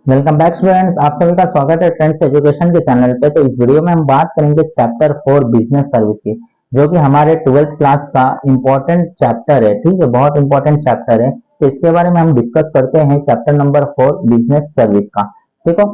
Welcome back students, आप सभी का स्वागत है ट्रेंड्स एजुकेशन के चैनल पे। तो इस वीडियो में हम बात करेंगे चैप्टर 4 बिजनेस सर्विस की, जो कि हमारे 12th क्लास का इंपॉर्टेंट चैप्टर है। ठीक है, बहुत इंपॉर्टेंट चैप्टर है। तो इसके बारे में हम डिस्कस करते हैं चैप्टर नंबर 4 बिजनेस सर्विस का। देखो,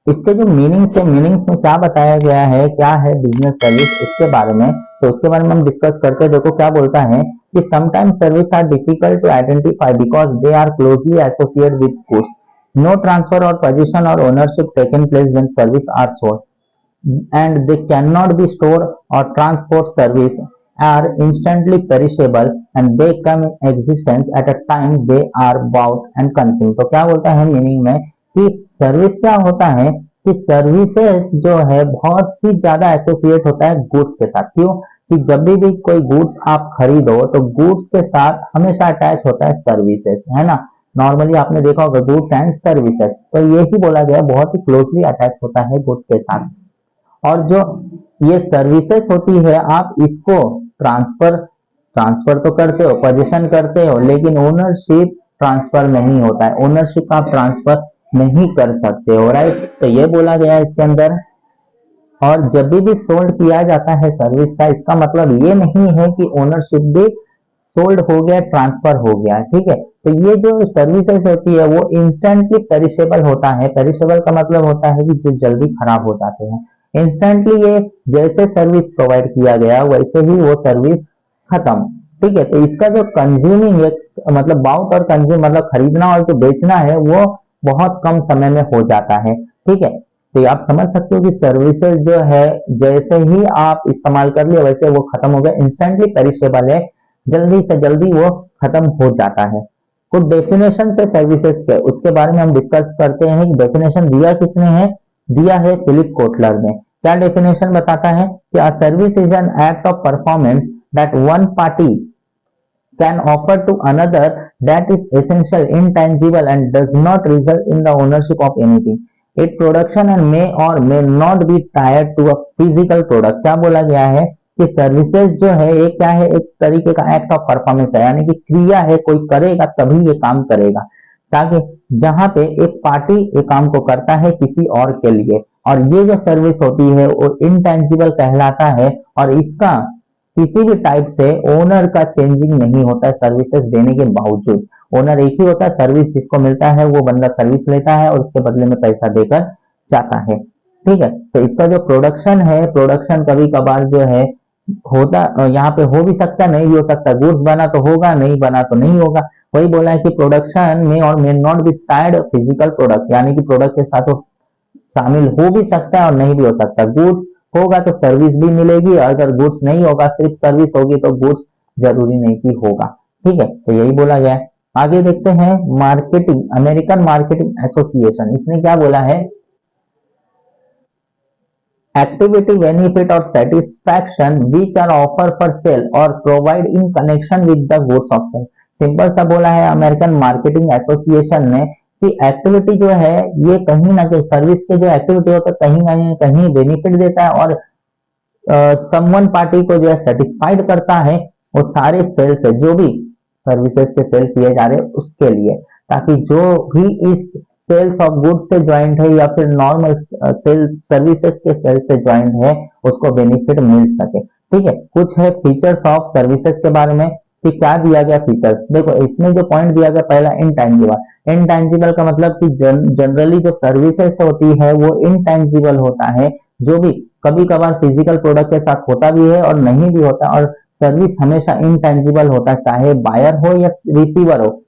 इसके जो मीनिंग्स है, मीनिंग्स में क्या बताया गया है, क्या है बिजनेस सर्विस, उसके बारे में। तो उसके बारे में हम डिस्कस करते हैं। देखो क्या बोलता है कि sometimes service are difficult to identify because they are closely associated with goods. No transfer or possession or ownership taken place when service are sold, and they cannot be stored or transport. Service are instantly perishable and they come in existence at a time they are bought and consumed. तो क्या बोलता है meaning में कि service क्या होता है कि सर्विसेज जो है बहुत ही ज्यादा एसोसिएट होता है गुड्स के साथ। क्यों? कि जब भी कोई गुड्स आप खरीदो तो गुड्स के साथ हमेशा अटैच होता है सर्विसेज, है ना। नॉर्मली आपने देखा होगा गुड्स एंड सर्विसेज, तो ये ही बोला गया बहुत ही क्लोजली अटैच होता है गुड्स के साथ। और जो ये सर्विसेज होती है, आप इसको ट्रांसफर ट्रांसफर तो करते हो, पोजीशन करते हो, लेकिन ओनरशिप ट्रांसफर नहीं होता है। ओनरशिप आप ट्रांसफर नहीं कर सकते हो, राइट। तो ये बोला गया है इसके अंदर। और जब भी सोल्ड किया जाता है सर्विस का, इसका मतलब ये नहीं है कि ओनरशिप भी सोल्ड हो गया, ट्रांसफर हो गया। ठीक है, तो ये जो सर्विसेज होती है वो इंस्टेंटली पेरिशेबल होता है। पेरिशेबल का मतलब होता है कि जो जल्दी खराब हो जाते हैं। इंस्टेंटली ये जैसे सर्विस प्रोवाइड किया गया वैसे ही वो सर्विस खत्म। ठीक है, तो इसका जो कंज्यूमिंग है, मतलब बाउट और कंज्यूम मतलब खरीदना और जो बेचना है, वो बहुत कम समय में हो जाता है। ठीक है, तो आप समझ सकते हो कि सर्विसेज जो है जैसे ही आप इस्तेमाल कर लिया वैसे वो खत्म हो गया। इंस्टेंटली पेरिशेबल है, जल्दी से जल्दी वो खत्म हो जाता है। कुछ डेफिनेशन है सर्विसेज के, उसके बारे में हम डिस्कस करते हैं कि डेफिनेशन दिया किसने है। दिया है फिलिप कोटलर ने। क्या डेफिनेशन बताता है कि a service is an act of performance that one party can offer to another that is essential, intangible and does not result in the ownership of anything. Its production and may or may not be tied to a physical product. क्या बोला गया है कि services जो है ये क्या है, एक तरीके का एक्ट ऑफ परफॉर्मेंस है, यानी कि क्रिया है, कोई करेगा तभी ये काम करेगा। ताकि जहां पे एक पार्टी ये काम को करता है किसी और के लिए, और ये जो सर्विस होती है वो इंटेंजिबल कहलाता है, और इसका किसी भी टाइप से ओनर का चेंजिंग नहीं होता है सर्विसेज देने के बावजूद। ओनर एक ही होता है, सर्विस जिसको मिलता है वो बंदा सर्विस लेता है और उसके बदले में पैसा देकर जाता है। ठीक है, तो इसका जो प्रोडक्शन है, प्रोडक्शन कभी कभार जो है होता, यहाँ पे हो भी सकता नहीं भी हो सकता। गुड्स बना तो होगा, नहीं बना तो नहीं होगा। वही बोला है कि प्रोडक्शन में और may not be tied physical product, यानी कि प्रोडक्ट के साथ वो शामिल हो भी सकता है और नहीं भी हो सकता। गुड्स होगा तो सर्विस भी मिलेगी, अगर गुड्स नहीं होगा सिर्फ सर्विस होगी तो गुड्स जरूरी नहीं कि होगा। ठीक है, तो यही बोला गया है। आगे देखते हैं मार्केटिंग, अमेरिकन मार्केटिंग एसोसिएशन, इसने क्या बोला है। एक्टिविटी बेनिफिट और satisfaction which are offer for sale और provide in connection with the goods of sale. Simple सा बोला है अमेरिकन मार्केटिंग एसोसिएशन ने कि एक्टिविटी जो है ये कहीं ना कहीं सर्विस के जो एक्टिविटी होता है कहीं ना कहीं बेनिफिट देता है, और समवन पार्टी को जो है सेटिस्फाइड करता है। वो सारे सेल से जो भी सर्विसेज के सेल किए जा रहे हैं उसके लिए, ताकि जो भी इस सेल्स ऑफ गुड्स से ज्वाइंट है या फिर नॉर्मल सेल सर्विसेज के सेल से ज्वाइंट है उसको बेनिफिट मिल सके। ठीक है, कुछ है फीचर्स ऑफ सर्विसेज के बारे में कि क्या दिया गया फीचर। देखो इसमें जो पॉइंट दिया गया पहला इंटेंजिबल। इंटेंजिबल का मतलब कि जनरली जो सर्विसेज होती है वो इंटेंजिबल होता है, जो भी कभी कभार फिजिकल प्रोडक्ट के साथ होता भी है और नहीं भी होता, और सर्विस हमेशा इंटेंजिबल होता है, चाहे बायर हो या रिसीवर हो।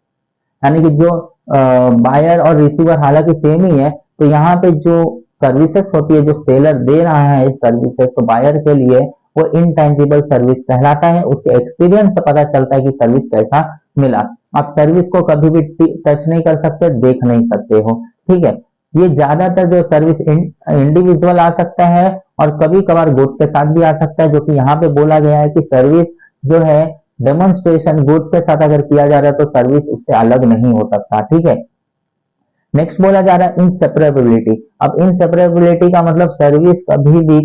यानी कि जो बायर और रिसीवर हालांकि सेम ही है, तो यहाँ पे जो सर्विसेज होती है, जो सेलर दे रहा है सर्विसेज, तो बायर के लिए वो इंटेंजिबल सर्विस कहलाता है। उसके एक्सपीरियंस से पता चलता है कि सर्विस कैसा मिला। आप सर्विस को कभी भी टच नहीं कर सकते, देख नहीं सकते हो। ठीक है, ये ज्यादातर जो सर्विस इंडिविजुअल आ सकता है और कभी कभार गुड्स के साथ भी आ सकता है, जो कि यहाँ पे बोला गया है कि सर्विस जो है डेमोन्स्ट्रेशन गुड्स के साथ अगर किया जा रहा है तो सर्विस उससे अलग नहीं हो सकता। ठीक है, नेक्स्ट बोला जा रहा है इनसेपरेबिलिटी। अब इनसेपरेबिलिटी का मतलब सर्विस कभी भी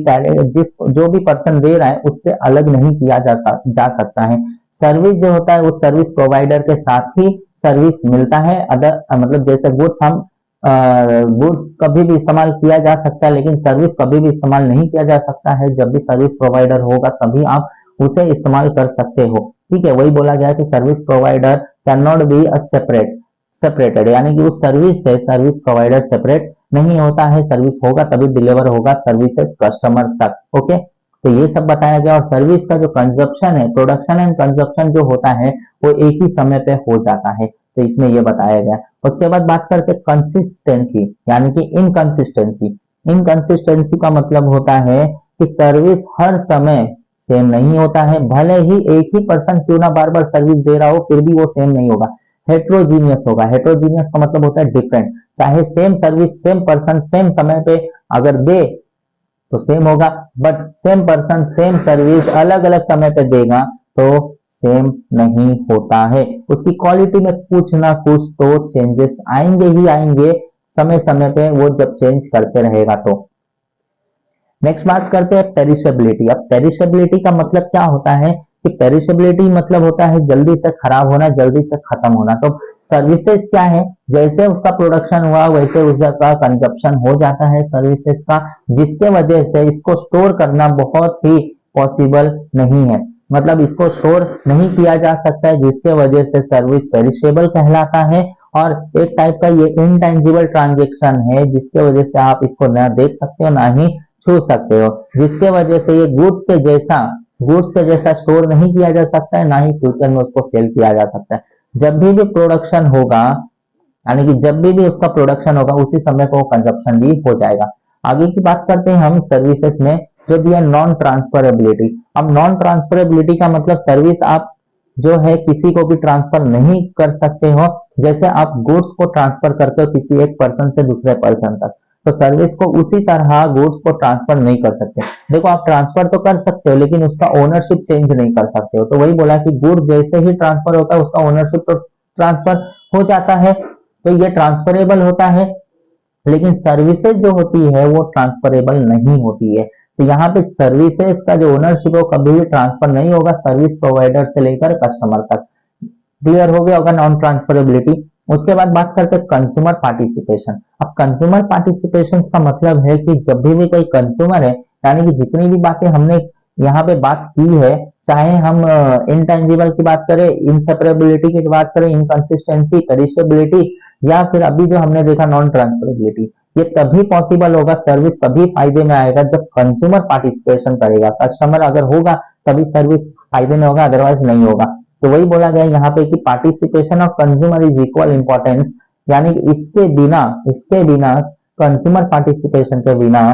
जिस जो भी पर्सन दे रहा है उससे अलग नहीं किया जा सकता है। सर्विस जो होता है वो सर्विस प्रोवाइडर के साथ ही सर्विस मिलता है। अदर मतलब जैसे गुड्स हम गुड्स कभी भी इस्तेमाल किया जा सकता है, लेकिन सर्विस कभी भी इस्तेमाल नहीं किया जा सकता है। जब भी सर्विस प्रोवाइडर होगा तभी आप उसे इस्तेमाल कर सकते हो, ठीक है। वही बोला गया है कि service provider can not be a separated, यानी कि उस सर्विस से सर्विस प्रोवाइडर सेपरेट नहीं होता है। सर्विस होगा तभी डिलीवर होगा सर्विसेज कस्टमर तक, ओके। तो ये सब बताया गया। और सर्विस का जो कंजप्शन है, प्रोडक्शन एंड कंजप्शन जो होता है वो एक ही समय पे हो जाता है, तो इसमें ये बताया गया। उसके बाद बात करते हैं कंसिस्टेंसी, यानी कि इनकंसिस्टेंसी। इनकंसिस्टेंसी का मतलब होता है कि सर्विस हर समय सेम नहीं होता है, भले ही एक ही पर्सन क्यों ना बार बार सर्विस दे रहा हो फिर भी वो सेम नहीं होगा, हेट्रोजीनियस होगा। हेट्रोजीनियस का मतलब होता है डिफरेंट। चाहे same service same person same समय पे अगर दे तो सेम होगा, but same person same service अलग अलग समय पे देगा तो सेम नहीं होता है। उसकी क्वालिटी में कुछ ना कुछ तो चेंजेस आएंगे ही आएंगे समय समय पे, वो जब चेंज करते रहेगा तो। नेक्स्ट बात करते हैं पेरिशेबिलिटी। अब पेरिशेबिलिटी का मतलब क्या होता है कि पेरिशेबिलिटी मतलब होता है जल्दी से खराब होना, जल्दी से खत्म होना। तो सर्विसेज क्या है, जैसे उसका प्रोडक्शन हुआ वैसे उसका कंजप्शन हो जाता है सर्विसेज का, जिसके वजह से इसको स्टोर करना बहुत ही पॉसिबल नहीं है। मतलब इसको स्टोर नहीं किया जा सकता है, जिसके वजह से सर्विस पेरिशेबल कहलाता है। और एक टाइप का ये इनटेंजिबल ट्रांजेक्शन है, जिसके वजह से आप इसको ना देख सकते हो ना ही छू सकते हो, जिसके वजह से ये गुड्स के जैसा स्टोर नहीं किया जा सकता है, ना ही फ्यूचर में उसको सेल किया जा सकता है। जब भी प्रोडक्शन होगा, यानी कि जब भी उसका प्रोडक्शन होगा उसी समय को कंजप्शन भी हो जाएगा। आगे की बात करते हैं हम सर्विसेज में, जो दिया नॉन ट्रांसफरेबिलिटी। अब नॉन ट्रांसफरेबिलिटी का मतलब सर्विस आप जो है किसी को भी ट्रांसफर नहीं कर सकते हो। जैसे आप गुड्स को ट्रांसफर करते हो किसी एक पर्सन से दूसरे पर्सन तक, तो सर्विस को उसी तरह गुड्स को ट्रांसफर नहीं कर सकते। देखो आप ट्रांसफर तो कर सकते हो लेकिन उसका ओनरशिप चेंज नहीं कर सकते हो। तो वही बोला कि गुड जैसे ही ट्रांसफर होता है उसका ओनरशिप तो ट्रांसफर हो जाता है, तो ये ट्रांसफरेबल होता है। लेकिन सर्विसेज जो होती है वो ट्रांसफरेबल नहीं होती है। तो यहाँ पे सर्विसेज का जो ओनरशिप है वो कभी भी ट्रांसफर नहीं होगा सर्विस प्रोवाइडर से लेकर कस्टमर तक। क्लियर हो गया होगा नॉन ट्रांसफरेबिलिटी। उसके बाद बात करते हैं कंज्यूमर पार्टिसिपेशन। अब कंज्यूमर पार्टिसिपेशन का मतलब है कि जब भी कोई कंज्यूमर है, यानी कि जितनी भी बातें हमने यहाँ पे बात की है, चाहे हम इंटेंजिबल की बात करें, इंसेपरेबिलिटी की बात करें, इनकंसिस्टेंसी, पेरिशेबिलिटी, या फिर अभी जो हमने देखा नॉन ट्रांसफरेबिलिटी, ये तभी पॉसिबल होगा, सर्विस तभी फायदे में आएगा जब कंज्यूमर पार्टिसिपेशन करेगा। कस्टमर अगर होगा तभी सर्विस फायदे में होगा, अदरवाइज नहीं होगा। तो वही बोला गया यहाँ पे कि participation of consumer is equal importance, यानी कि इसके बिना कंज्यूमर पार्टिसिपेशन के बिना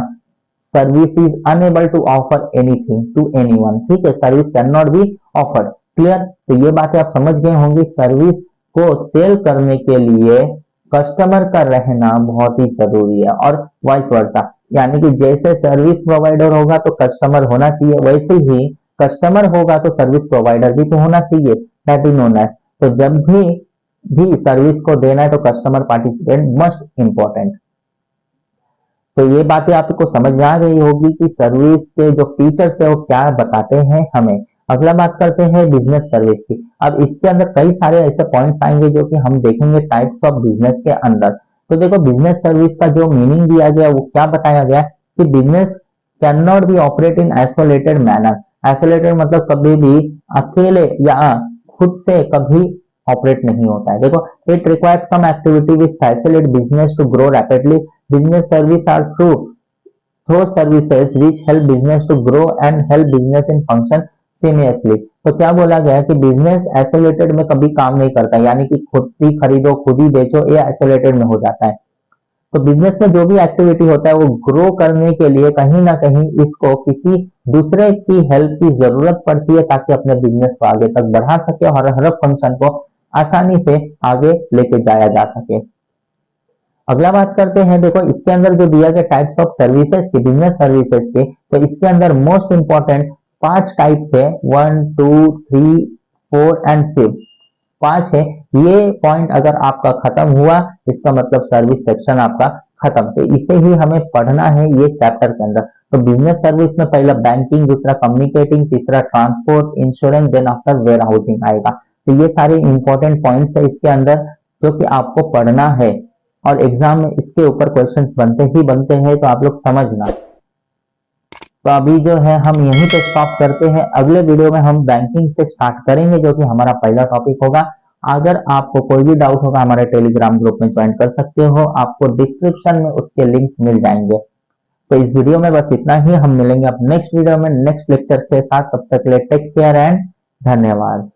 service is unable to offer anything to anyone. ठीक है, service can not be offered. Clear. तो ये बातें आप समझ गए होंगे। सर्विस को सेल करने के लिए कस्टमर का रहना बहुत ही जरूरी है, और वाइस वर्सा, यानी कि जैसे सर्विस प्रोवाइडर होगा तो कस्टमर होना चाहिए, वैसे ही कस्टमर होगा तो सर्विस प्रोवाइडर भी तो होना चाहिए। That is known as. तो जब भी सर्विस को देना है तो कस्टमर पार्टिसिपेट मस्ट इंपॉर्टेंट। तो ये बातें आपको समझ में आ गई होगी कि सर्विस के जो फीचर्स है वो क्या बताते हैं हमें। अगला बात करते हैं बिजनेस सर्विस की। अब इसके अंदर कई सारे ऐसे पॉइंट्स आएंगे जो कि हम देखेंगे टाइप्स ऑफ बिजनेस के अंदर। तो देखो बिजनेस सर्विस का जो मीनिंग दिया गया वो क्या बताया गया कि business can not B operate in isolated manner. Isolated मतलब कभी भी अकेले या खुद से कभी ऑपरेट नहीं होता है। देखो it requires some activity which facilitate business to grow rapidly. Business service are through services which help business to grow and help business in function seamlessly। तो क्या बोला गया कि बिजनेस आइसोलेटेड में कभी काम नहीं करता, यानी कि खुद ही खरीदो खुद ही बेचो, ये आइसोलेटेड में हो जाता है। तो बिजनेस में जो भी एक्टिविटी होता है वो ग्रो करने के लिए कहीं ना कहीं इसको किसी दूसरे की हेल्प की जरूरत पड़ती है, ताकि अपने बिजनेस को आगे तक बढ़ा सके और हर फंक्शन को आसानी से आगे लेके जाया जा सके। अगला बात करते हैं, देखो इसके अंदर जो दिया गया टाइप्स ऑफ सर्विसेज के, बिजनेस सर्विसेज के, तो इसके अंदर मोस्ट इंपॉर्टेंट 5 टाइप्स है, 1 2 3 4 एंड 5, 5 है। ये पॉइंट अगर आपका खत्म हुआ इसका मतलब सर्विस सेक्शन आपका खत्म। तो इसे ही हमें पढ़ना है ये चैप्टर के अंदर। तो बिजनेस सर्विस में पहला बैंकिंग, दूसरा कम्युनिकेटिंग, तीसरा transport, insurance, then after warehousing आएगा। तो ये सारे इंपॉर्टेंट पॉइंट्स है इसके अंदर जो कि आपको पढ़ना है। और एग्जाम में इसके ऊपर क्वेश्चंस बनते ही बनते हैं, तो आप लोग समझना। तो अभी जो है हम यहीं पे स्टॉप करते हैं। अगले वीडियो में हम बैंकिंग से स्टार्ट करेंगे, जो कि हमारा पहला टॉपिक होगा। अगर आपको कोई भी डाउट होगा, हमारे टेलीग्राम ग्रुप में ज्वाइन कर सकते हो, आपको डिस्क्रिप्शन में उसके लिंक्स मिल जाएंगे। तो इस वीडियो में बस इतना ही। हम मिलेंगे अब नेक्स्ट वीडियो में नेक्स्ट लेक्चर के साथ। तब तक के लिए टेक केयर एंड धन्यवाद।